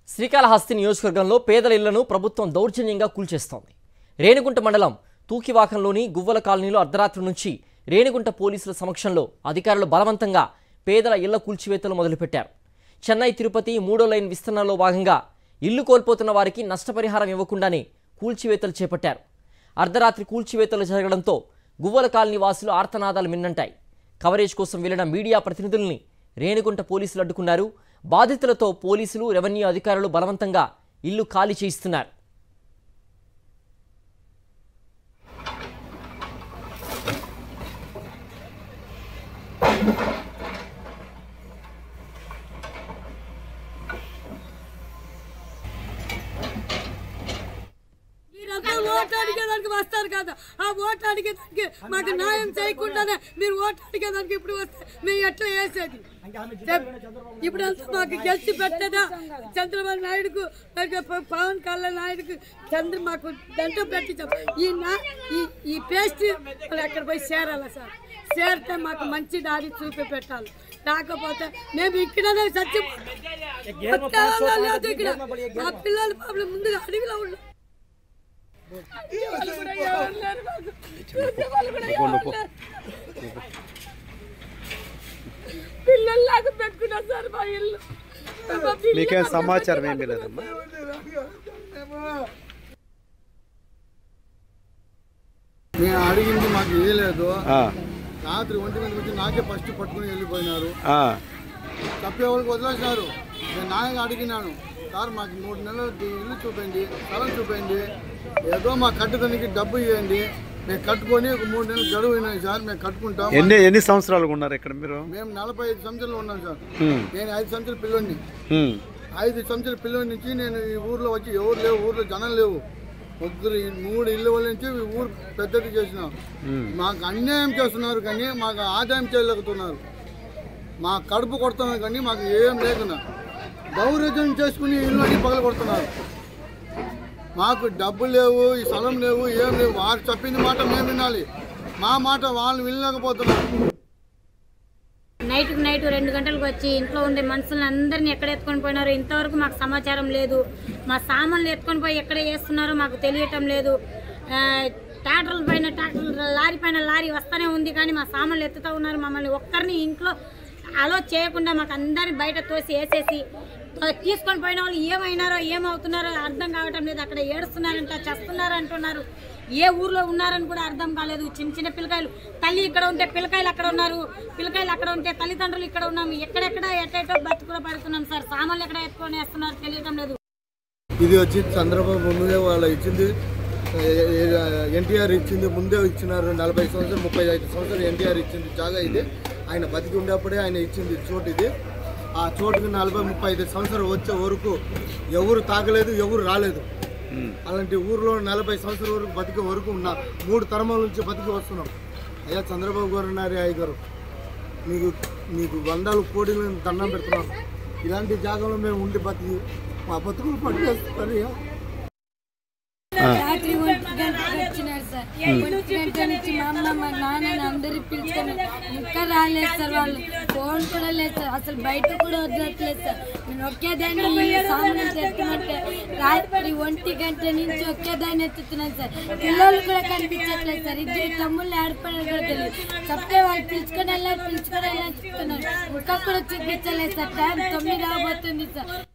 శ్రీకాళహస్తి నియోజకవర్గంలో పేదల ఇళ్లను ప్రభుత్వం దౌర్జన్యంగా కూల్చేస్తోంది. రేణిగుంట మండలం తూకివాకంలోని గువ్వల కాలనీలో అర్ధరాత్రి నుంచి రేణిగుంట పోలీసుల సమక్షంలో అధికారులు బలవంతంగా పేదల ఇళ్ల కూల్చివేతలు మొదలుపెట్టారు. చెన్నై తిరుపతి 3వ లైన్ విస్తరణలో భాగంగా ఇల్లు కోల్పోతున్న వారికి నష్టపరిహారం ఇవ్వకుండానే కూల్చివేతలు చేపట్టారు. అర్ధరాత్రి కూల్చివేతలు జరగడంతో గువ్వల కాలనీ వాసులు ఆర్తనాదాలు మిన్నంటాయి. కవరేజ్ కోసం వెళ్లిన మీడియా ప్రతినిధుల్ని రేణిగుంట పోలీసులు అడ్డుకున్నారు. బాధితులతో పోలీసులు రెవెన్యూ అధికారులు బలవంతంగా ఇల్లు ఖాళీ చేయిస్తున్నారు. ఓటు అడిగేదానికి వస్తారు కదా, ఆ ఓటు అడిగేదానికి మాకు న్యాయం చేయకుండానే మీరు ఓటు అడిగేదానికి ఇప్పుడు వస్తే మేము ఎట్లా వేసేది? ఇప్పుడు అంతా మాకు గెలిచి పెట్టేదా చంద్రబాబు నాయుడుకు, పవన్ కళ్యాణ్ నాయుడుకు మాకు దంట పెట్టించాం. ఈ పేస్ట్ ఎక్కడ పోయి చేరాలా సార్? చేరితే మాకు మంచి దారి చూపి పెట్టాలి. లేకపోతే మేము ఇక్కడనే చచ్చిపోతాం. లేదు ఇక్కడ మా పిల్లల పాపలు ముందుగా అడవిలో ఉన్నాం. పిల్లల్లాగా పెట్టుకున్నా సార్ మా ఇల్లు. మీకేం సమాచారం ఏమీ లేదమ్మా? నేను అడిగింది మాకు ఇవ్వలేదు. రాత్రి 1 గంటలకు వచ్చి నాకే ఫస్ట్ పట్టుకుని వెళ్ళిపోయినారు. తప్పే వాళ్ళకి వదిలేసినారు. నేను నాయగా అడిగినాను, సార్ మాకు 3 నెలలు ఇల్లు చూపండి, స్థలం చూపండి, ఏదో మా కట్టుదానికి డబ్బు ఇవ్వండి, మేము కట్టుకొని 3 నెలలు గడువు అయినాయి సార్, మేము కట్టుకుంటాం. ఎన్ని సంవత్సరాలు ఉన్నారు ఇక్కడ మీరు? మేము 45 సంవత్సరాలు ఉన్నాం సార్. నేను 5 సంవత్సరాల పిల్లోడిని. 5 సంవత్సరాల పిల్లోడి నుంచి నేను ఈ ఊర్లో వచ్చి ఎవరు లేవు, ఊర్లో జనం లేవు. 3 ఇళ్ళ వాళ్ళ నుంచి ఊరు పెద్దది చేసినాం. మాకు అన్యాయం చేస్తున్నారు కానీ మాకు ఆదాయం చేయలేకుతున్నారు. మా కడుపు కొడుతున్నారు కానీ మాకు ఏం లేకున్నా దౌర్జన్యం చేసుకుని ఇల్లు అన్ని పగల కొడుతున్నారు. మాకు డబ్బు లేవు, ఈ స్థలం లేవు, ఏం లేవు. వారు చెప్పింది మాట మేము వినాలి, మా మాట వాళ్ళు వినలేకపోతున్నారు. నైట్ 2 గంటలకు వచ్చి ఇంట్లో ఉండే మనుషులను అందరినీ ఎక్కడ ఎత్తుకొని పోయినారో ఇంతవరకు మాకు సమాచారం లేదు. మా సామాన్లు ఎత్తుకొని పోయి ఎక్కడ వేస్తున్నారో మాకు తెలియటం లేదు. ట్రాక్టర్ల పైన లారీ పైన లారీ వస్తూనే ఉంది కానీ మా సామాన్లు ఎత్తుతూ ఉన్నారు. మమ్మల్ని ఒక్కరిని ఇంట్లో అలో చేయకుండా మాకు అందరిని బయట తోసి వేసేసి తీసుకొని పోయిన వాళ్ళు ఏమైనారో ఏమవుతున్నారో అర్థం కావటం లేదు. అక్కడ ఏడుస్తున్నారంట, చేస్తున్నారు అంటున్నారు. ఏ ఊర్లో ఉన్నారని కూడా అర్థం కాలేదు. చిన్న పిల్లకాయలు, తల్లి ఇక్కడ ఉంటే పిల్లకాయలు అక్కడ ఉన్నారు, పిల్లకాయలు అక్కడ ఉంటే తల్లిదండ్రులు ఇక్కడ ఉన్నాము. ఎక్కడెక్కడ ఎట్టేటో బతుకులో పడుతున్నాం సార్. సామాన్లు ఎక్కడ ఎత్తుకొని వేస్తున్నారు తెలియటం లేదు. ఇది వచ్చి చంద్రబాబు ముందే వాళ్ళు ఇచ్చింది, ఎన్టీఆర్ ఇచ్చింది, ముందే ఇచ్చినారు. 40 సంవత్సరాలు 35 సంవత్సరాలు ఎన్టీఆర్ ఇచ్చింది జాగా ఇది. ఆయన బతికి ఉండేప్పుడే ఆయన ఇచ్చింది చోటు ఇది. ఆ చోటుకి 40-35 సంవత్సరాలు వచ్చే వరకు ఎవరు తాగలేదు, ఎవరు రాలేదు. అలాంటి ఊర్లో 40 సంవత్సరాల వరకు బతికే వరకు ఉన్న 3 తరమాల నుంచి బతికి వస్తున్నాం. అయ్యా చంద్రబాబు గారు ఉన్నారు, అయ్య గారు మీకు 100 కోట్లు దండం పెడుతున్నాం. ఇలాంటి జాగాలో మేము ఉండి బతికి మా బతుకులు పట్టేస్తారయ్యా. రాత్రి 1 గంటకు వచ్చినారు సార్. 1 గంట నుంచి మా అమ్మ మా నాన్న అందరూ పిలుచుకొని ఇంకా రాలేదు సార్. వాళ్ళు ఫోన్ కూడా లేదు సార్, అసలు బయట కూడా వదలట్లేదు సార్. నేను ఒకేదాన్ని సామాన్లు ఎత్తుమంటే రాత్రి 1 గంట నుంచి ఒకేదాన్ని ఎత్తుతున్నాను సార్. పిల్లలు కూడా కనిపించట్లేదు సార్. 2 తమ్ముళ్ళు ఆడిపోయినా కూడా తెలియదు. చెప్తే వాళ్ళు పిలుచుకొని వెళ్ళారు చెప్తున్నారు. ఇంకా కూడా చూపించలేదు సార్. టైం 9 అవబోతుంది సార్.